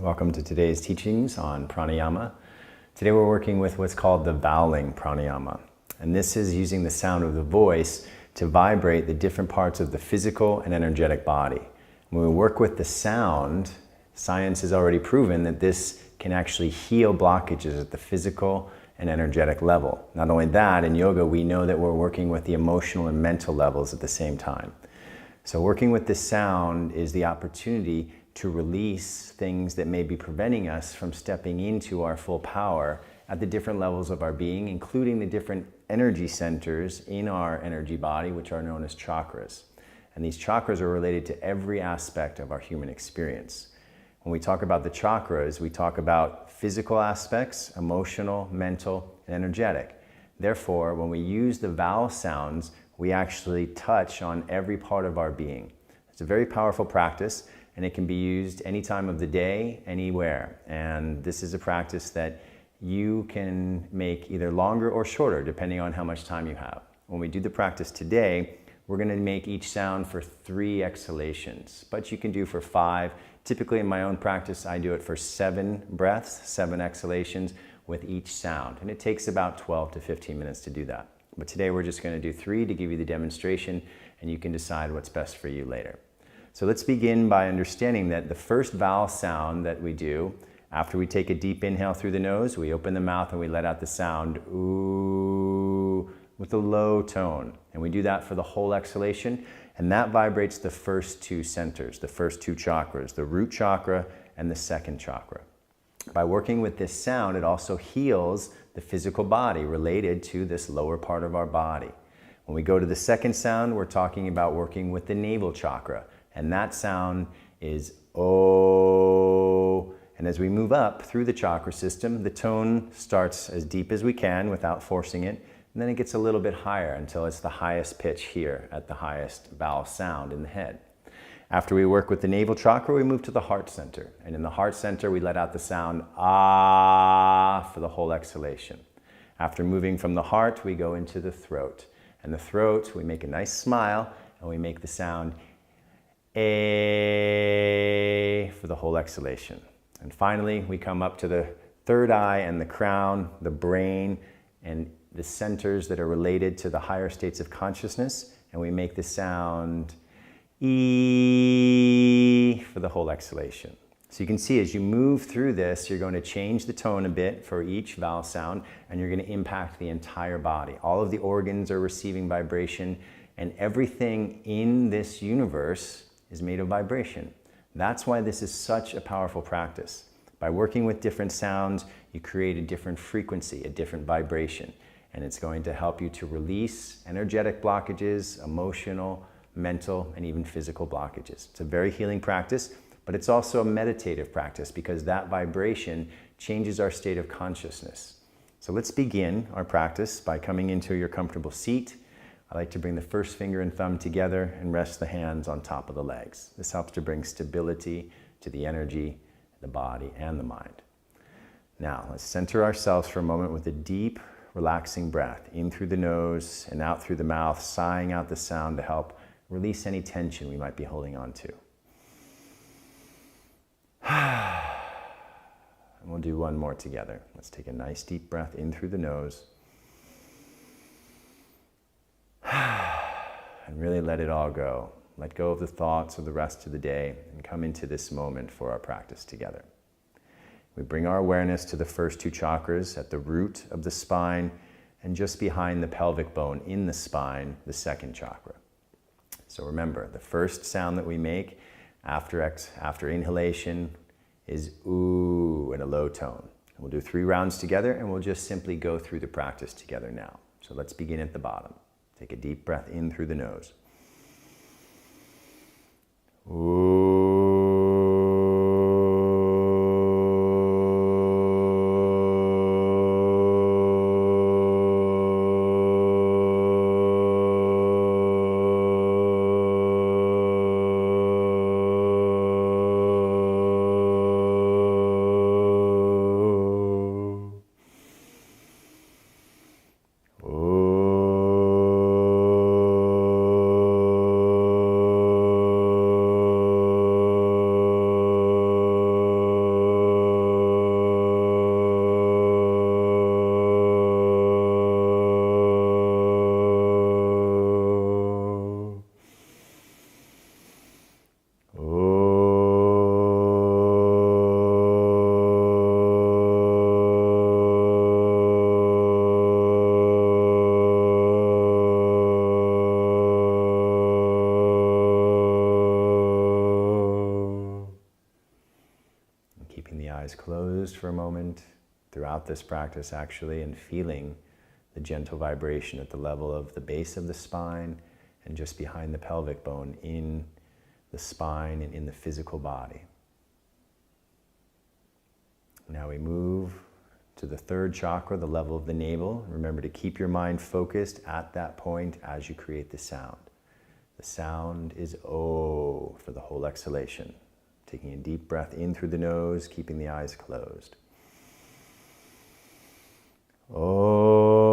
Welcome to today's teachings on pranayama. Today we're working with what's called the voweling pranayama. And this is using the sound of the voice to vibrate the different parts of the physical and energetic body. When we work with the sound, science has already proven that this can actually heal blockages at the physical and energetic level. Not only that, in yoga we know that we're working with the emotional and mental levels at the same time. So working with this sound is the opportunity to release things that may be preventing us from stepping into our full power at the different levels of our being, including the different energy centers in our energy body, which are known as chakras. And these chakras are related to every aspect of our human experience. When we talk about the chakras, we talk about physical aspects, emotional, mental, and energetic. Therefore, when we use the vowel sounds, we actually touch on every part of our being. It's a very powerful practice, and it can be used any time of the day, anywhere. And this is a practice that you can make either longer or shorter, depending on how much time you have. When we do the practice today, we're going to make each sound for 3 exhalations, but you can do for 5. Typically in my own practice, I do it for 7 breaths, 7 exhalations with each sound. And it takes about 12 to 15 minutes to do that. But today we're just going to do 3 to give you the demonstration, and you can decide what's best for you later. So let's begin by understanding that the first vowel sound that we do, after we take a deep inhale through the nose, we open the mouth and we let out the sound ooh with a low tone. And we do that for the whole exhalation, and that vibrates the first 2 centers, the first 2 chakras, the root chakra and the second chakra. By working with this sound, it also heals the physical body related to this lower part of our body. When we go to the second sound, we're talking about working with the navel chakra. And that sound is oh. And as we move up through the chakra system, the tone starts as deep as we can without forcing it. And then it gets a little bit higher until it's the highest pitch here at the highest vowel sound in the head. After we work with the navel chakra, we move to the heart center. And in the heart center, we let out the sound ah for the whole exhalation. After moving from the heart, we go into the throat. And the throat, we make a nice smile and we make the sound a for the whole exhalation. And finally, we come up to the third eye and the crown, the brain, and the centers that are related to the higher states of consciousness, and we make the sound E for the whole exhalation. So you can see as you move through this, you're going to change the tone a bit for each vowel sound, and you're going to impact the entire body. All of the organs are receiving vibration, and everything in this universe is made of vibration. That's why this is such a powerful practice. By working with different sounds, you create a different frequency, a different vibration, and it's going to help you to release energetic blockages, emotional, mental, and even physical blockages. It's a very healing practice, but it's also a meditative practice because that vibration changes our state of consciousness. So let's begin our practice by coming into your comfortable seat. I like to bring the first finger and thumb together and rest the hands on top of the legs. This helps to bring stability to the energy, the body, and the mind. Now, let's center ourselves for a moment with a deep, relaxing breath in through the nose and out through the mouth, sighing out the sound to help release any tension we might be holding on to. And we'll do one more together. Let's take a nice deep breath in through the nose. And really let it all go. Let go of the thoughts of the rest of the day and come into this moment for our practice together. We bring our awareness to the first 2 chakras at the root of the spine and just behind the pelvic bone in the spine, the second chakra. So remember, the first sound that we make after inhalation is ooh in a low tone. We'll do 3 rounds together and we'll just simply go through the practice together now. So let's begin at the bottom. Take a deep breath in through the nose. Ooh. keeping the eyes closed for a moment throughout this practice actually, and feeling the gentle vibration at the level of the base of the spine and just behind the pelvic bone in the spine and in the physical body. Now we move to the third chakra, the level of the navel. Remember to keep your mind focused at that point as you create the sound. The sound is O for the whole exhalation. Taking a deep breath in through the nose, keeping the eyes closed. O.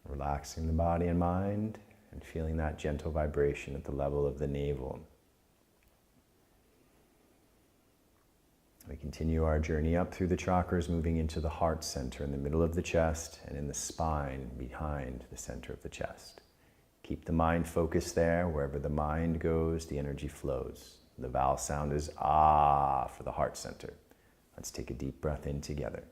Relaxing the body and mind and feeling that gentle vibration at the level of the navel. We continue our journey up through the chakras, moving into the heart center in the middle of the chest and in the spine behind the center of the chest. Keep the mind focused there. Wherever the mind goes, the energy flows. The vowel sound is ah for the heart center. Let's take a deep breath in together.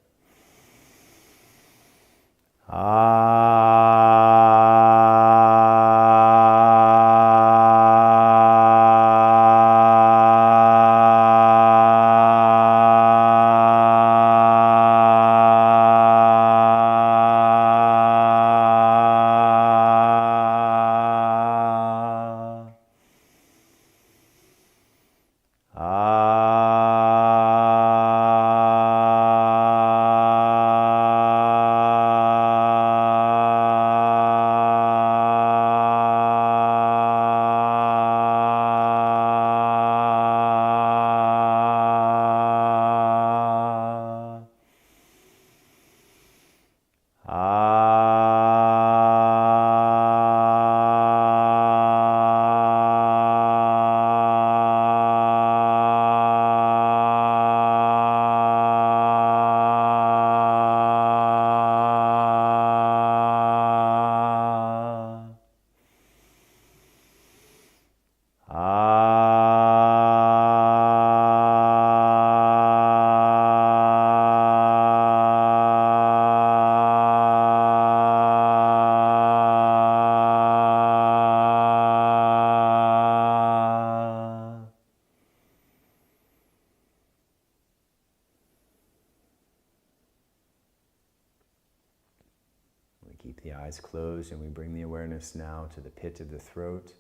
Keep the eyes closed and we bring the awareness now to the pit of the throat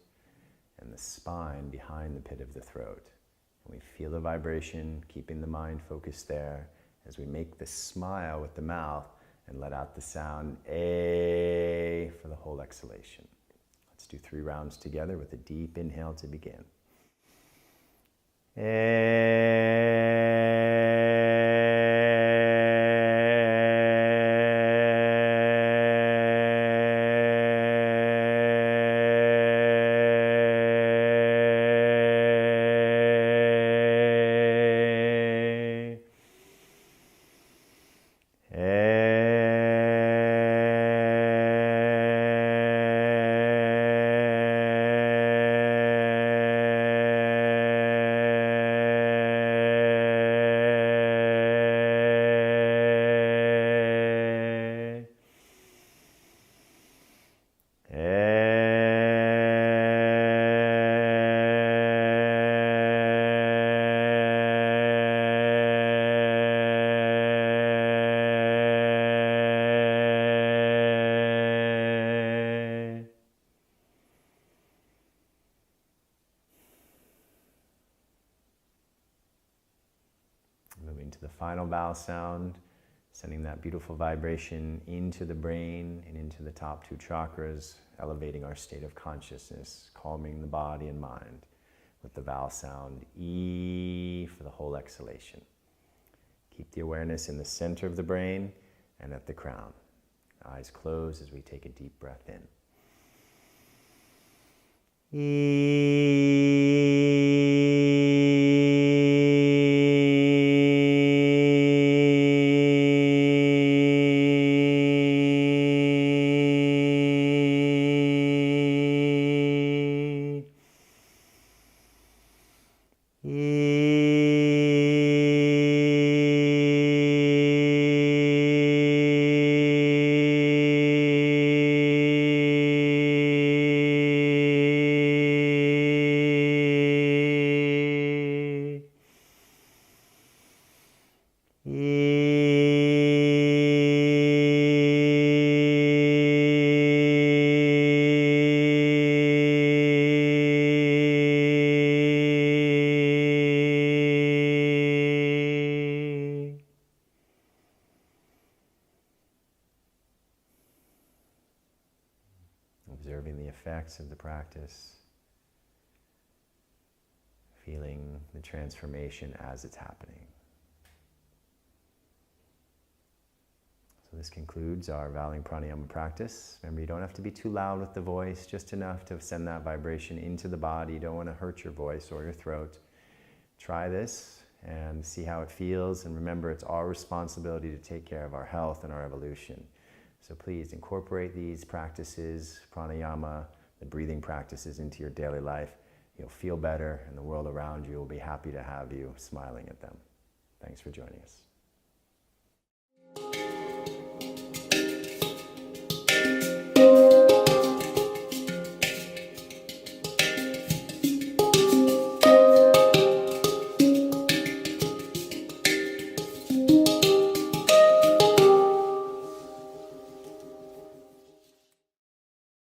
and the spine behind the pit of the throat. And we feel the vibration, keeping the mind focused there as we make the smile with the mouth and let out the sound A for the whole exhalation. Let's do 3 rounds together with a deep inhale to begin. Moving to the final vowel sound, sending that beautiful vibration into the brain and into the top 2 chakras, elevating our state of consciousness, calming the body and mind with the vowel sound E for the whole exhalation. Keep the awareness in the center of the brain and at the crown. Eyes closed as we take a deep breath in. Observing the effects of the practice, feeling the transformation as it's happening. So this concludes our Voweling Pranayama practice. Remember, you don't have to be too loud with the voice, just enough to send that vibration into the body. You don't want to hurt your voice or your throat. Try this and see how it feels, and remember, it's our responsibility to take care of our health and our evolution. So please incorporate these practices, pranayama, the breathing practices, into your daily life. You'll feel better, and the world around you will be happy to have you smiling at them. Thanks for joining us.